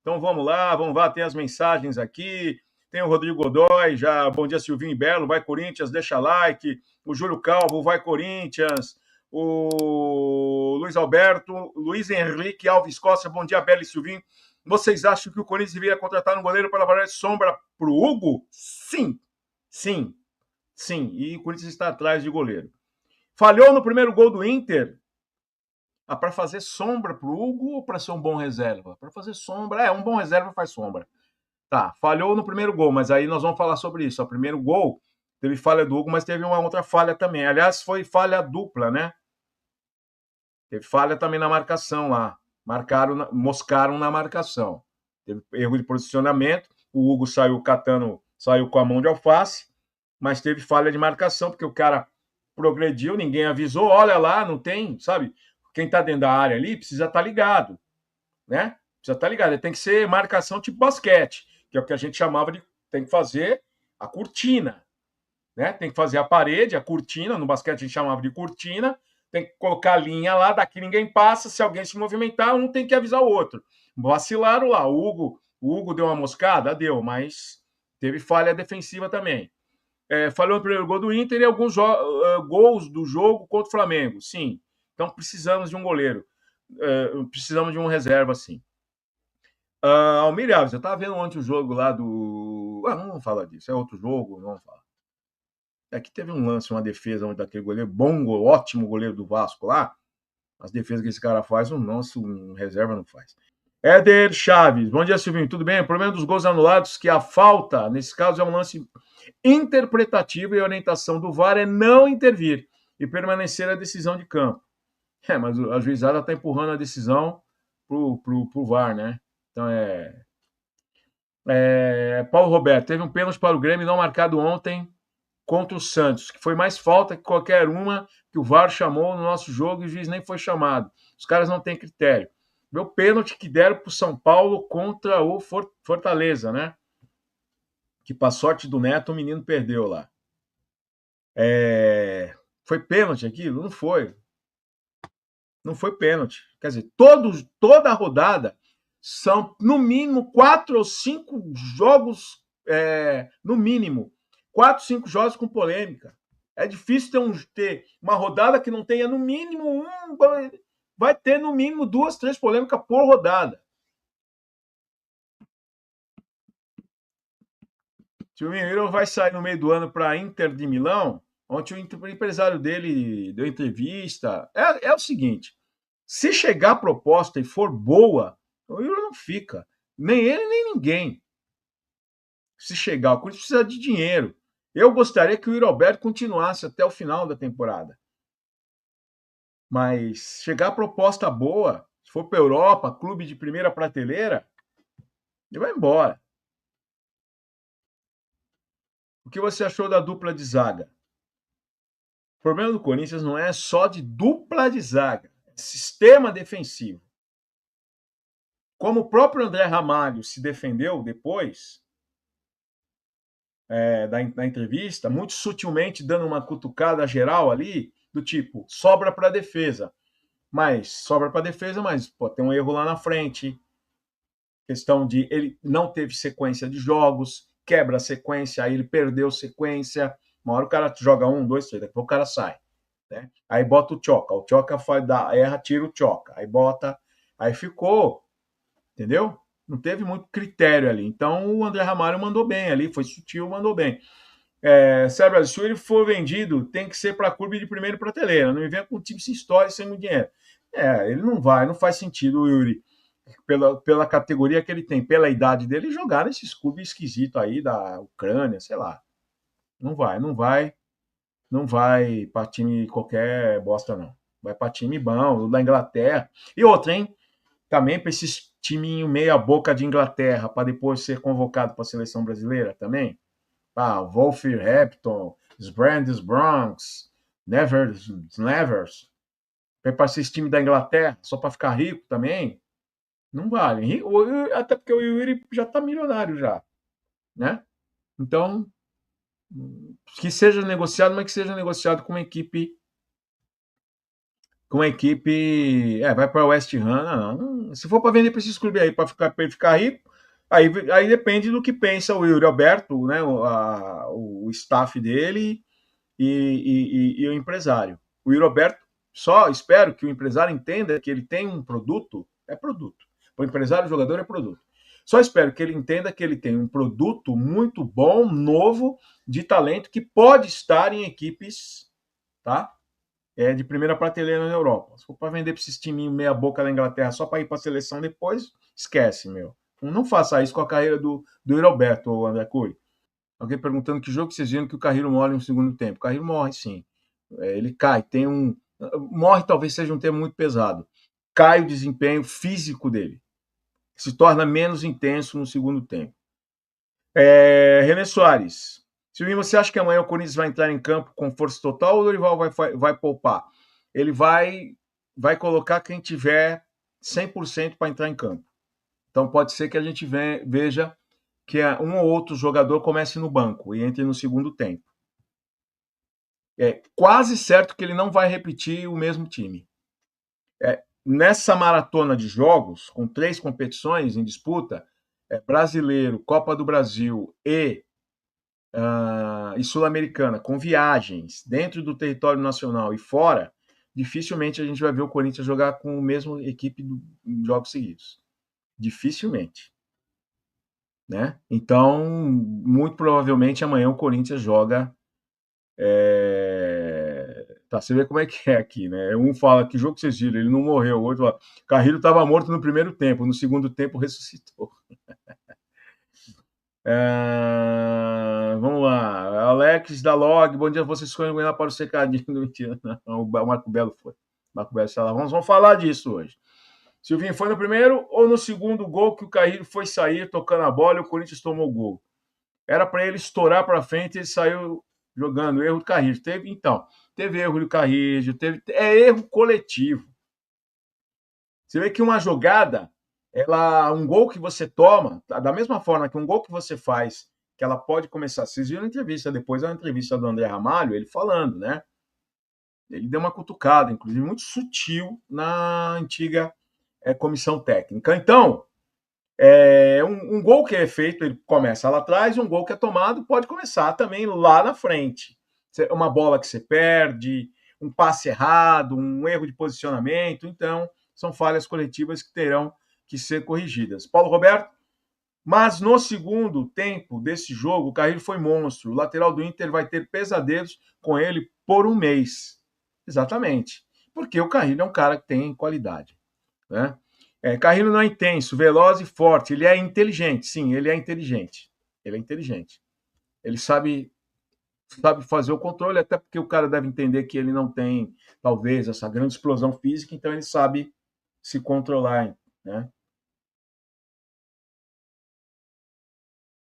Então vamos lá, tem as mensagens aqui. Tem o Rodrigo Godoy, já, bom dia Silvinho e Belo, vai Corinthians, deixa like. O Júlio Calvo, vai Corinthians. O Luiz Alberto, Luiz Henrique Alves Costa, bom dia Belo e Silvinho. Vocês acham que o Corinthians deveria contratar um goleiro para dar sombra para o Hugo? Sim, sim, sim. E o Corinthians está atrás de goleiro. Falhou no primeiro gol do Inter? Para fazer sombra para o Hugo ou para ser um bom reserva? Para fazer sombra, um bom reserva faz sombra. Tá, falhou no primeiro gol, mas aí nós vamos falar sobre isso. O primeiro gol teve falha do Hugo, mas teve uma outra falha também. Aliás, foi falha dupla, né? Teve falha também na marcação lá. Moscaram na marcação. Teve erro de posicionamento. O Hugo saiu com a mão de alface, mas teve falha de marcação, porque o cara progrediu, ninguém avisou. Olha lá, não tem, sabe? Quem tá dentro da área ali precisa estar ligado, né? Precisa estar ligado. Tem que ser marcação tipo basquete, que é o que a gente chamava de. Tem que fazer a cortina, né? Tem que fazer a parede, a cortina. No basquete a gente chamava de cortina. Tem que colocar a linha lá, daqui ninguém passa. Se alguém se movimentar, um tem que avisar o outro. Vacilaram lá. O Hugo deu uma moscada? Deu, mas teve falha defensiva também. Falou no primeiro gol do Inter e alguns gols do jogo contra o Flamengo. Sim. Então precisamos de um goleiro. Precisamos de um reserva, sim. Almir Alves, eu estava vendo ontem o jogo lá do. Não vamos falar disso, é outro jogo, não vamos falar. Aqui teve um lance, uma defesa daquele goleiro, ótimo goleiro do Vasco lá. As defesas que esse cara faz, um reserva não faz. Éder Chaves, bom dia, Silvinho, tudo bem? O problema dos gols anulados, que a falta, nesse caso, é um lance interpretativo e a orientação do VAR é não intervir e permanecer a decisão de campo. Mas a juizada está empurrando a decisão pro VAR, né? Então Paulo Roberto, teve um pênalti para o Grêmio não marcado ontem contra o Santos, que foi mais falta que qualquer uma que o VAR chamou no nosso jogo e o juiz nem foi chamado. Os caras não têm critério. Meu pênalti que deram para o São Paulo contra o Fortaleza, né? Que, para sorte do Neto, o menino perdeu lá. Foi pênalti aquilo? Não foi. Não foi pênalti. Quer dizer, toda a rodada são, no mínimo, 4 ou 5 jogos, no mínimo, 4, 5 jogos com polêmica. É difícil ter uma rodada que não tenha, no mínimo, vai ter, no mínimo, 2, 3 polêmicas por rodada. Se o Mineiro vai sair no meio do ano para Inter de Milão, ontem o empresário dele deu entrevista. É o seguinte, se chegar a proposta e for boa, o Yuri não fica. Nem ele, nem ninguém. Se chegar, o Corinthians precisa de dinheiro. Eu gostaria que o Yuri Alberto continuasse até o final da temporada. Mas chegar a proposta boa, se for para a Europa, clube de primeira prateleira, ele vai embora. O que você achou da dupla de zaga? O problema do Corinthians não é só de dupla de zaga, é sistema defensivo. Como o próprio André Ramalho se defendeu depois da entrevista, muito sutilmente dando uma cutucada geral ali, do tipo, sobra para defesa. Mas tem um erro lá na frente. Questão de ele não teve sequência de jogos, quebra a sequência, aí ele perdeu sequência. Uma hora o cara joga 1, 2, 3, daqui a pouco o cara sai. Né? Aí bota o Tchoca erra, tira o Tchoca, aí ficou, entendeu? Não teve muito critério ali. Então o André Ramalho mandou bem ali, foi sutil, mandou bem. Sérgio, se ele for vendido, tem que ser para clube de primeira prateleira. Não me vem com um time sem história e sem muito dinheiro. Ele não faz sentido o Yuri, pela categoria que ele tem, pela idade dele, jogar nesses clubes esquisitos aí da Ucrânia, sei lá. Não vai para time qualquer bosta, não. Vai para time bom, da Inglaterra. E outra, hein? Também para esses timinhos meia-boca de Inglaterra, para depois ser convocado para a seleção brasileira também. Wolverhampton, Brands Bronx, Nevers. Para esses times da Inglaterra, só para ficar rico também. Não vale. Até porque o Yuri já está milionário já. Né? Então, que seja negociado, mas que seja negociado com uma equipe com a equipe. Vai para o West Ham. Não. Se for para vender para esses clubes aí, para ele ficar rico, aí depende do que pensa o Yuri Alberto, né, o staff dele e o empresário. O Yuri Alberto, só espero que o empresário entenda que ele tem um produto, é produto. O empresário, o jogador é produto. Só espero que ele entenda que ele tem um produto muito bom, novo, de talento, que pode estar em equipes, tá? De primeira prateleira na Europa. Se for para vender para esses timinhos meia boca da Inglaterra só para ir para a seleção depois, esquece, meu. Não faça isso com a carreira do Yuri Alberto, André Cury. Alguém perguntando que jogo vocês viram que o Carrillo morre no segundo tempo. O Carrillo morre, sim. Ele cai, tem um... Morre talvez seja um termo muito pesado. Cai o desempenho físico dele. Se torna menos intenso no segundo tempo. René Soares. Silvinho, você acha que amanhã o Corinthians vai entrar em campo com força total ou o Dorival vai poupar? Ele vai colocar quem tiver 100% para entrar em campo. Então pode ser que a gente veja que um ou outro jogador comece no banco e entre no segundo tempo. É quase certo que ele não vai repetir o mesmo time. Nessa maratona de jogos, com 3 competições em disputa, Brasileiro, Copa do Brasil e Sul-Americana, com viagens dentro do território nacional e fora, dificilmente a gente vai ver o Corinthians jogar com a mesma equipe em jogos seguidos. Dificilmente. Né? Então, muito provavelmente amanhã o Corinthians joga. Você vê como é que é aqui, né? Um fala que jogo que vocês viram, ele não morreu. O outro fala, Carrillo estava morto no primeiro tempo, no segundo tempo ressuscitou. Vamos lá. Alex da Log, bom dia. Vocês escolhem ganhar para o secadinho do mentira. Não, o Marco Belo foi. Marco Belo está lá. Vamos falar disso hoje. Silvinho, foi no primeiro ou no segundo gol que o Carrillo foi sair tocando a bola e o Corinthians tomou o gol? Era para ele estourar para frente e ele saiu jogando. Erro do Carrillo. Teve erro do Carrillo, é erro coletivo. Você vê que uma jogada, um gol que você toma, da mesma forma que um gol que você faz, que ela pode começar. Vocês viram a entrevista depois, a entrevista do André Ramalho, ele falando, né? Ele deu uma cutucada, inclusive muito sutil, na antiga comissão técnica. Então, um gol que é feito, ele começa lá atrás, e um gol que é tomado pode começar também lá na frente. Uma bola que você perde, um passe errado, um erro de posicionamento. Então, são falhas coletivas que terão que ser corrigidas. Paulo Roberto, mas no segundo tempo desse jogo, o Carrillo foi monstro. O lateral do Inter vai ter pesadelos com ele por um mês. Exatamente. Porque o Carrillo é um cara que tem qualidade, né? Carrillo não é intenso, veloz e forte. Ele é inteligente, sim, ele é inteligente. Ele é inteligente. Ele sabe fazer o controle, até porque o cara deve entender que ele não tem, talvez, essa grande explosão física, então ele sabe se controlar, né?